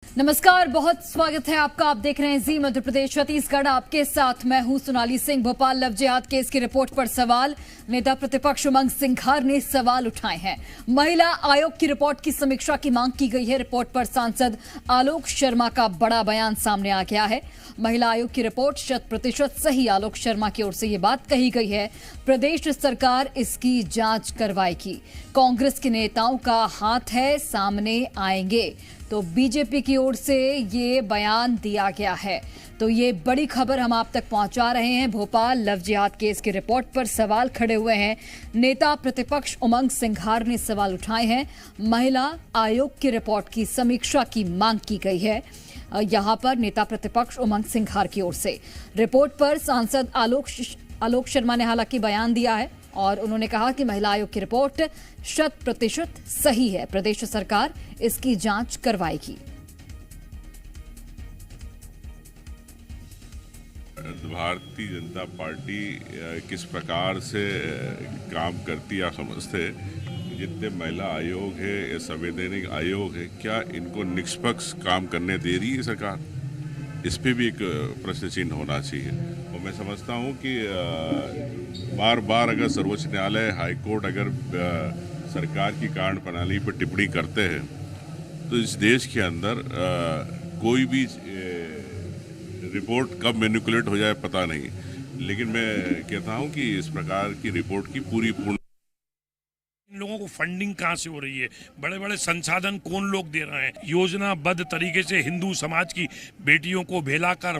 नमस्कार, बहुत स्वागत है आपका। आप देख रहे हैं जी मध्य प्रदेश छत्तीसगढ़। आपके साथ मैं हूं सोनाली सिंह। भोपाल लव जिहाद केस की रिपोर्ट पर सवाल। नेता प्रतिपक्ष उमंग सिंघार ने सवाल उठाए हैं। महिला आयोग की रिपोर्ट की समीक्षा की मांग की गई है। रिपोर्ट पर सांसद आलोक शर्मा का बड़ा बयान सामने आ गया है। महिला आयोग की रिपोर्ट 100% सही, आलोक शर्मा की ओर से ये बात कही गई है। प्रदेश सरकार इसकी जांच करवाएगी। कांग्रेस के नेताओं का हाथ है, सामने आएंगे। तो बीजेपी की ओर से ये बयान दिया गया है। तो ये बड़ी खबर हम आप तक पहुंचा रहे हैं। भोपाल लव जिहाद केस की रिपोर्ट पर सवाल खड़े हुए हैं। नेता प्रतिपक्ष उमंग सिंघार ने सवाल उठाए हैं। महिला आयोग की रिपोर्ट की समीक्षा की मांग की गई है। यहां पर नेता प्रतिपक्ष उमंग सिंघार की ओर से रिपोर्ट पर सांसद आलोक शर्मा ने हालांकि बयान दिया है और उन्होंने कहा कि महिला आयोग की रिपोर्ट 100% सही है। प्रदेश सरकार इसकी जांच करवाएगी। भारतीय जनता पार्टी किस प्रकार से काम करती है, समझते जितने महिला आयोग है या संवैधानिक आयोग है, क्या इनको निष्पक्ष काम करने दे रही है सरकार? इस पे भी एक प्रश्न चिन्ह होना चाहिए। और मैं समझता हूँ कि बार बार अगर सर्वोच्च न्यायालय, हाईकोर्ट अगर सरकार की कार्य प्रणाली पर टिप्पणी करते हैं तो इस देश के अंदर कोई भी रिपोर्ट कब मैनिपुलेट हो जाए पता नहीं। लेकिन मैं कहता हूँ कि इस प्रकार की रिपोर्ट की पूर्ण इन लोगों को फंडिंग कहाँ से हो रही है, बड़े बड़े संसाधन कौन लोग दे रहे हैं, योजनाबद्ध तरीके से हिंदू समाज की बेटियों को भेलाकर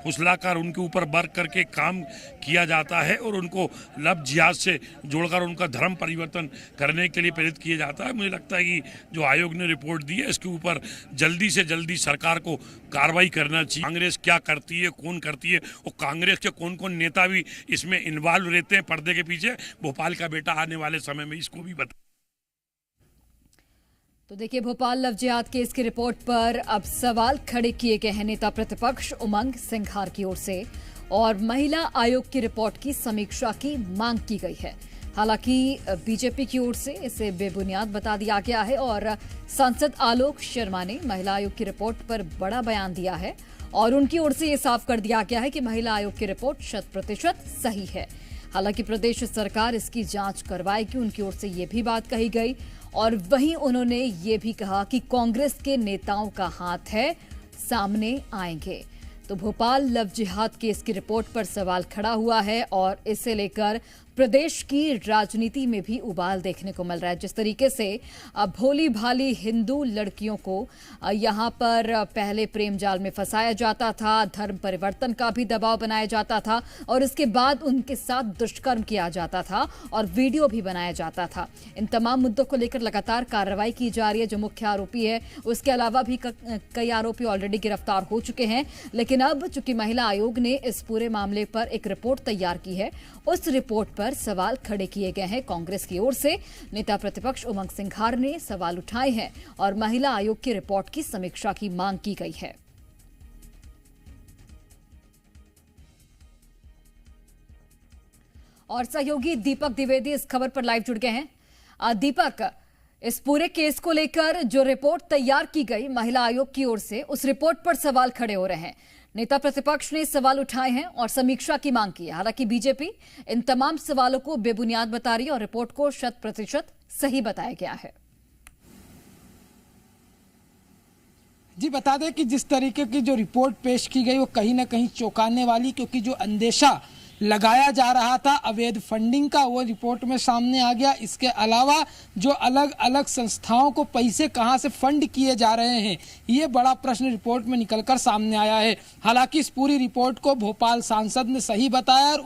फुसलाकर उनके ऊपर वर्क करके काम किया जाता है और उनको लव जिहाद से जोड़कर उनका धर्म परिवर्तन करने के लिए प्रेरित किया जाता है। मुझे लगता है कि जो आयोग ने रिपोर्ट दी है इसके ऊपर जल्दी से जल्दी सरकार को कार्रवाई करना चाहिए। कांग्रेस क्या करती है, कौन करती है, और कांग्रेस के कौन कौन नेता भी इसमें इन्वॉल्व रहते हैं पर्दे के पीछे, भोपाल का बेटा आने वाले समय में इसको भी बता। तो देखिए, भोपाल लव जिहाद केस की रिपोर्ट पर अब सवाल खड़े किए गए हैं नेता प्रतिपक्ष उमंग सिंघार की ओर से, और महिला आयोग की रिपोर्ट की समीक्षा की मांग की गई है। हालांकि बीजेपी की ओर से इसे बेबुनियाद बता दिया गया है और सांसद आलोक शर्मा ने महिला आयोग की रिपोर्ट पर बड़ा बयान दिया है और उनकी ओर से यह साफ कर दिया गया है कि महिला आयोग की रिपोर्ट 100% सही है। हालांकि प्रदेश सरकार इसकी जांच करवाएगी, उनकी ओर से यह भी बात कही गई। और वहीं उन्होंने ये भी कहा कि कांग्रेस के नेताओं का हाथ है, सामने आएंगे। तो भोपाल लव जिहाद केस की रिपोर्ट पर सवाल खड़ा हुआ है और इसे लेकर प्रदेश की राजनीति में भी उबाल देखने को मिल रहा है। जिस तरीके से भोली भाली हिंदू लड़कियों को यहां पर पहले प्रेम जाल में फंसाया जाता था, धर्म परिवर्तन का भी दबाव बनाया जाता था और इसके बाद उनके साथ दुष्कर्म किया जाता था और वीडियो भी बनाया जाता था। इन तमाम मुद्दों को लेकर लगातार कार्रवाई की जा रही है। जो मुख्य आरोपी है, उसके अलावा भी कई आरोपी ऑलरेडी गिरफ्तार हो चुके हैं। लेकिन अब चूंकि महिला आयोग ने इस पूरे मामले पर एक रिपोर्ट तैयार की है, उस रिपोर्ट पर सवाल खड़े किए गए हैं। कांग्रेस की ओर से नेता प्रतिपक्ष उमंग सिंघार ने सवाल उठाए हैं और महिला आयोग की रिपोर्ट की समीक्षा की मांग की गई है। और सहयोगी दीपक द्विवेदी इस खबर पर लाइव जुड़ गए हैं। दीपक, इस पूरे केस को लेकर जो रिपोर्ट तैयार की गई महिला आयोग की ओर से, उस रिपोर्ट पर सवाल खड़े हो रहे हैं। नेता प्रतिपक्ष ने सवाल उठाए हैं और समीक्षा की मांग की है। हालांकि बीजेपी इन तमाम सवालों को बेबुनियाद बता रही है और रिपोर्ट को 100% सही बताया गया है। जी बता दें कि जिस तरीके की जो रिपोर्ट पेश की गई वो कहीं ना कहीं चौंकाने वाली, क्योंकि जो अंदेशा लगाया जा रहा था अवैध फंडिंग का, वो रिपोर्ट में सामने आ गया। इसके अलावा जो अलग अलग संस्थाओं को पैसे कहां से फंड किए जा रहे हैं, ये बड़ा प्रश्न रिपोर्ट में निकलकर सामने आया है। हालांकि इस पूरी रिपोर्ट को भोपाल सांसद ने सही बताया और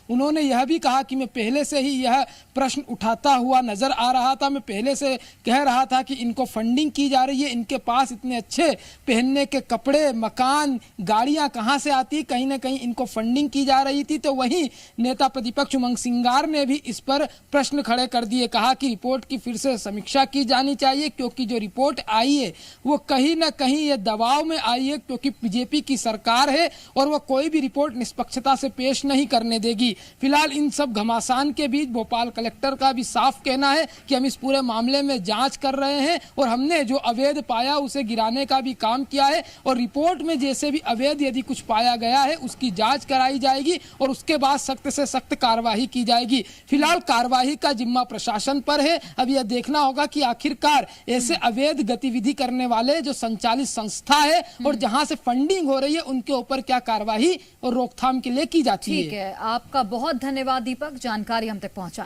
उन्होंने यह भी कहा कि मैं पहले से ही यह प्रश्न उठाता हुआ नजर आ रहा था। मैं पहले से कह रहा था कि इनको फंडिंग की जा रही है, इनके पास इतने अच्छे पहनने के कपड़े, मकान, गाड़ियां कहां से आती, कहीं ना कहीं इनको फंडिंग की जा रही थी। तो वहीं नेता प्रतिपक्ष उमंग सिंघार ने भी इस पर प्रश्न खड़े कर दिए। कहा कि रिपोर्ट की फिर से समीक्षा की जानी चाहिए, क्योंकि जो रिपोर्ट आई है वो कहीं ना कहीं ये दबाव में आई है, क्योंकि बीजेपी की सरकार है और वो कोई भी रिपोर्ट निष्पक्षता से पेश नहीं करने देगी। फिलहाल इन सब घमासान के बीच भोपाल कलेक्टर का भी साफ कहना है कि हम इस पूरे मामले में जांच कर रहे हैं और हमने जो अवैध पाया उसे गिराने का भी काम किया है और रिपोर्ट में जैसे भी अवैध यदि कुछ पाया गया है उसकी जांच कराई जाएगी और उसके बाद सख्त से सख्त कार्रवाई की जाएगी। फिलहाल कार्रवाई का जिम्मा प्रशासन पर है। अब यह देखना होगा कि आखिरकार ऐसे अवैध गतिविधि करने वाले जो संचालित संस्था है और जहां से फंडिंग हो रही है उनके ऊपर क्या कार्रवाई और रोकथाम के लिए की जाती है। ठीक है, आपका बहुत धन्यवाद दीपक, जानकारी हम तक पहुंचाने